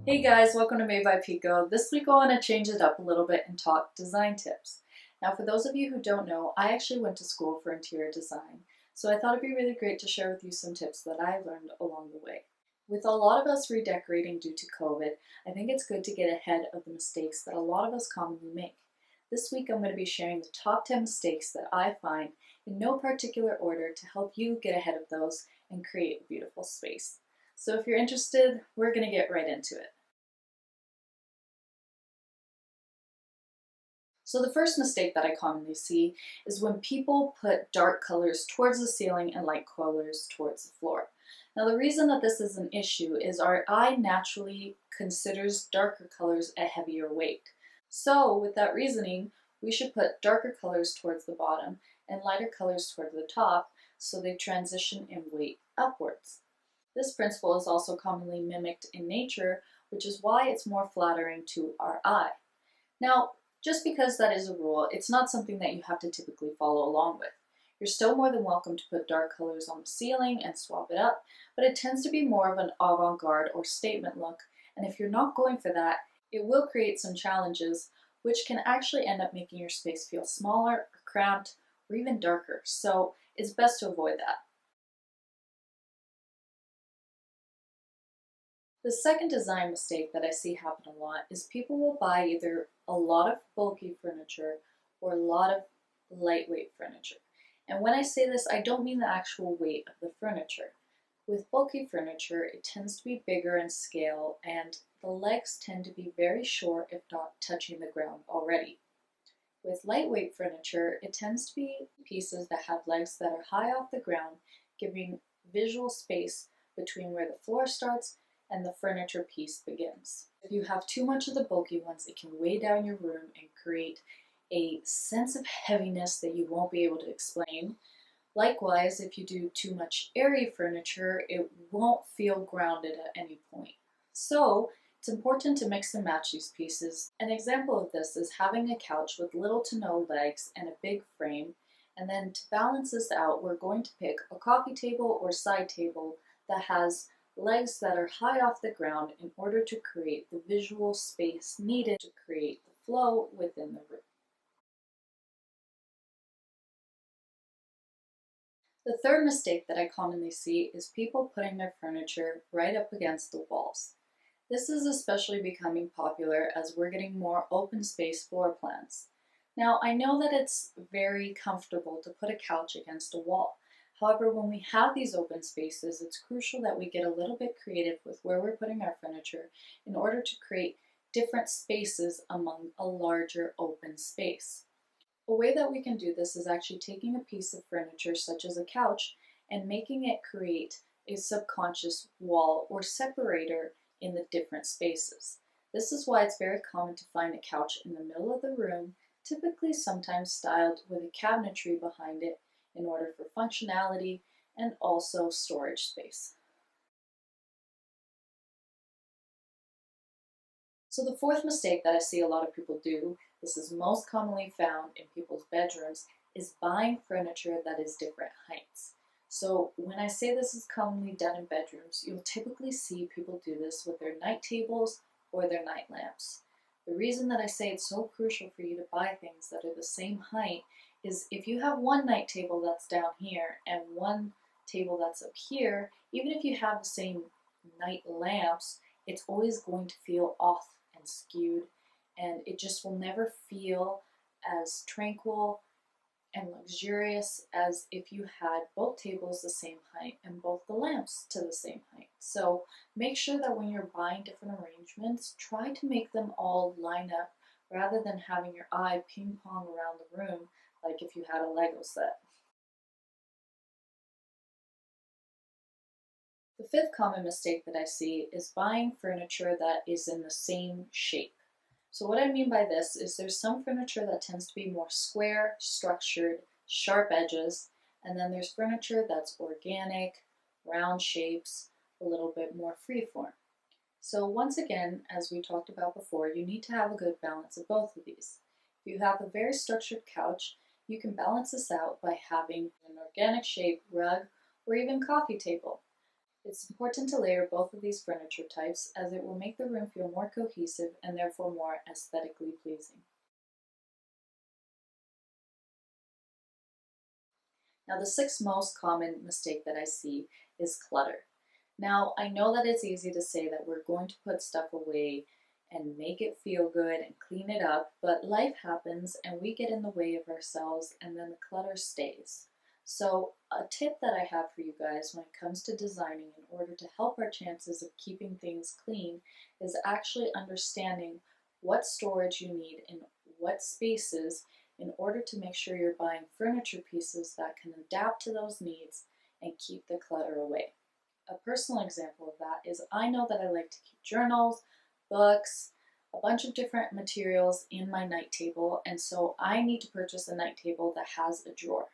Hey guys, welcome to Made by Pico. This week I want to change it up a little bit and talk design tips. Now for those of you who don't know, I actually went to school for interior design, so I thought it'd be really great to share with you some tips that I learned along the way. With a lot of us redecorating due to COVID, I think it's good to get ahead of the mistakes that a lot of us commonly make. This week I'm going to be sharing the top 10 mistakes that I find in no particular order to help you get ahead of those and create a beautiful space. So if you're interested, we're going to get right into it. So the first mistake that I commonly see is when people put dark colors towards the ceiling and light colors towards the floor. Now the reason that this is an issue is our eye naturally considers darker colors a heavier weight. So with that reasoning, we should put darker colors towards the bottom and lighter colors toward the top so they transition in weight upwards. This principle is also commonly mimicked in nature, which is why it's more flattering to our eye. Now, just because that is a rule, it's not something that you have to typically follow along with. You're still more than welcome to put dark colors on the ceiling and swap it up, but it tends to be more of an avant-garde or statement look, and if you're not going for that, it will create some challenges, which can actually end up making your space feel smaller, or cramped, or even darker, so it's best to avoid that. The second design mistake that I see happen a lot is people will buy either a lot of bulky furniture or a lot of lightweight furniture. And when I say this, I don't mean the actual weight of the furniture. With bulky furniture, it tends to be bigger in scale and the legs tend to be very short if not touching the ground already. With lightweight furniture, it tends to be pieces that have legs that are high off the ground, giving visual space between where the floor starts and the furniture piece begins. If you have too much of the bulky ones, it can weigh down your room and create a sense of heaviness that you won't be able to explain. Likewise, if you do too much airy furniture, it won't feel grounded at any point. So, it's important to mix and match these pieces. An example of this is having a couch with little to no legs and a big frame, and then to balance this out, we're going to pick a coffee table or side table that has legs that are high off the ground in order to create the visual space needed to create the flow within the room. The third mistake that I commonly see is people putting their furniture right up against the walls. This is especially becoming popular as we're getting more open space floor plans. Now, I know that it's very comfortable to put a couch against a wall. However, when we have these open spaces, it's crucial that we get a little bit creative with where we're putting our furniture in order to create different spaces among a larger open space. A way that we can do this is actually taking a piece of furniture, such as a couch, and making it create a subconscious wall or separator in the different spaces. This is why it's very common to find a couch in the middle of the room, typically sometimes styled with a cabinetry behind it in order for functionality and also storage space. So the fourth mistake that I see a lot of people do, this is most commonly found in people's bedrooms, is buying furniture that is different heights. So when I say this is commonly done in bedrooms, you'll typically see people do this with their night tables or their night lamps. The reason that I say it's so crucial for you to buy things that are the same height is if you have one night table that's down here and one table that's up here, even if you have the same night lamps, it's always going to feel off and skewed, and it just will never feel as tranquil and luxurious as if you had both tables the same height and both the lamps to the same height. So make sure that when you're buying different arrangements, try to make them all line up rather than having your eye ping pong around the room like if you had a Lego set. The fifth common mistake that I see is buying furniture that is in the same shape. So what I mean by this is there's some furniture that tends to be more square, structured, sharp edges, and then there's furniture that's organic, round shapes, a little bit more freeform. So once again, as we talked about before, you need to have a good balance of both of these. If you have a very structured couch, you can balance this out by having an organic shaped rug or even coffee table. It's important to layer both of these furniture types as it will make the room feel more cohesive and therefore more aesthetically pleasing. Now, the sixth most common mistake that I see is clutter. Now, I know that it's easy to say that we're going to put stuff away and make it feel good and clean it up, but life happens and we get in the way of ourselves and then the clutter stays. So, a tip that I have for you guys when it comes to designing in order to help our chances of keeping things clean is actually understanding what storage you need in what spaces in order to make sure you're buying furniture pieces that can adapt to those needs and keep the clutter away. A personal example of that is I know that I like to keep journals, books, a bunch of different materials in my night table, and so I need to purchase a night table that has a drawer.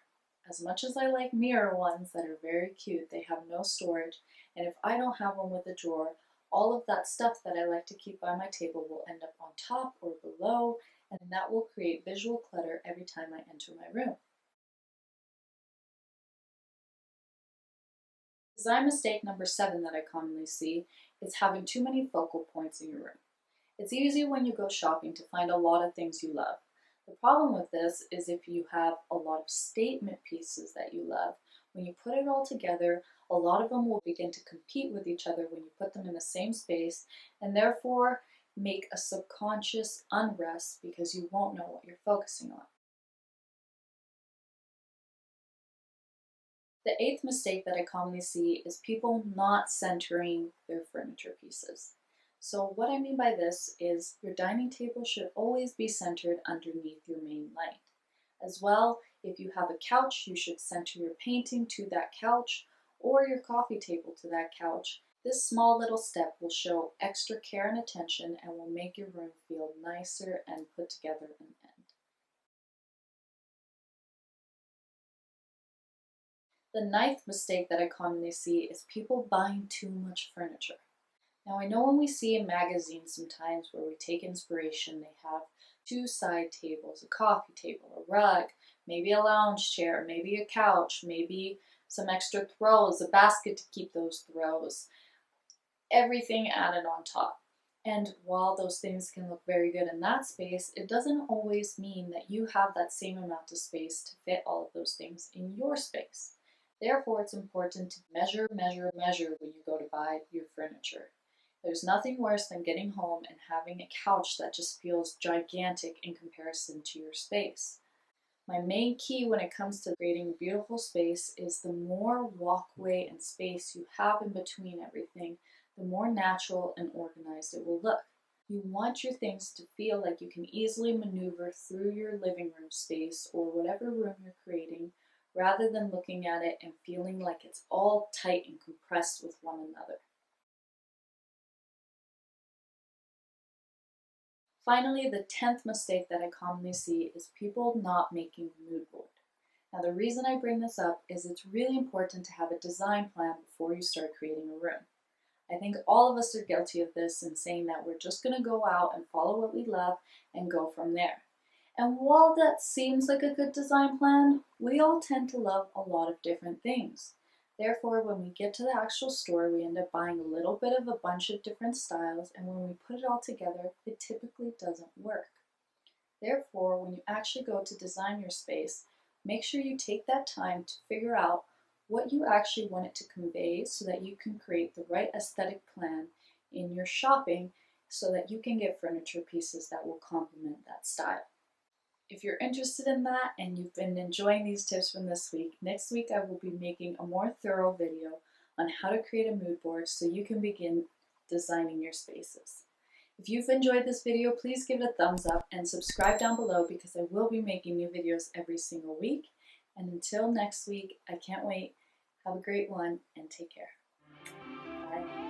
As much as I like mirror ones that are very cute, they have no storage, and if I don't have one with a drawer, all of that stuff that I like to keep by my table will end up on top or below, and that will create visual clutter every time I enter my room. Design mistake number 7 that I commonly see is having too many focal points in your room. It's easy when you go shopping to find a lot of things you love. The problem with this is if you have a lot of statement pieces that you love, when you put it all together, a lot of them will begin to compete with each other when you put them in the same space and therefore make a subconscious unrest because you won't know what you're focusing on. The eighth mistake that I commonly see is people not centering their furniture pieces. So what I mean by this is your dining table should always be centered underneath your main light. As well, if you have a couch, you should center your painting to that couch or your coffee table to that couch. This small little step will show extra care and attention and will make your room feel nicer and put together in the end. The ninth mistake that I commonly see is people buying too much furniture. Now, I know when we see in magazines sometimes where we take inspiration, they have two side tables, a coffee table, a rug, maybe a lounge chair, maybe a couch, maybe some extra throws, a basket to keep those throws, everything added on top. And while those things can look very good in that space, it doesn't always mean that you have that same amount of space to fit all of those things in your space. Therefore, it's important to measure, measure, measure when you go to buy your furniture. There's nothing worse than getting home and having a couch that just feels gigantic in comparison to your space. My main key when it comes to creating a beautiful space is the more walkway and space you have in between everything, the more natural and organized it will look. You want your things to feel like you can easily maneuver through your living room space or whatever room you're creating, rather than looking at it and feeling like it's all tight and compressed with one another. Finally, the 10th mistake that I commonly see is people not making a mood board. Now, the reason I bring this up is it's really important to have a design plan before you start creating a room. I think all of us are guilty of this in saying that we're just going to go out and follow what we love and go from there. And while that seems like a good design plan, we all tend to love a lot of different things. Therefore, when we get to the actual store, we end up buying a little bit of a bunch of different styles, and when we put it all together, it typically doesn't work. Therefore, when you actually go to design your space, make sure you take that time to figure out what you actually want it to convey so that you can create the right aesthetic plan in your shopping so that you can get furniture pieces that will complement that style. If you're interested in that and you've been enjoying these tips from this week, next week I will be making a more thorough video on how to create a mood board so you can begin designing your spaces. If you've enjoyed this video, please give it a thumbs up and subscribe down below because I will be making new videos every single week. And until next week, I can't wait. Have a great one and take care. Bye.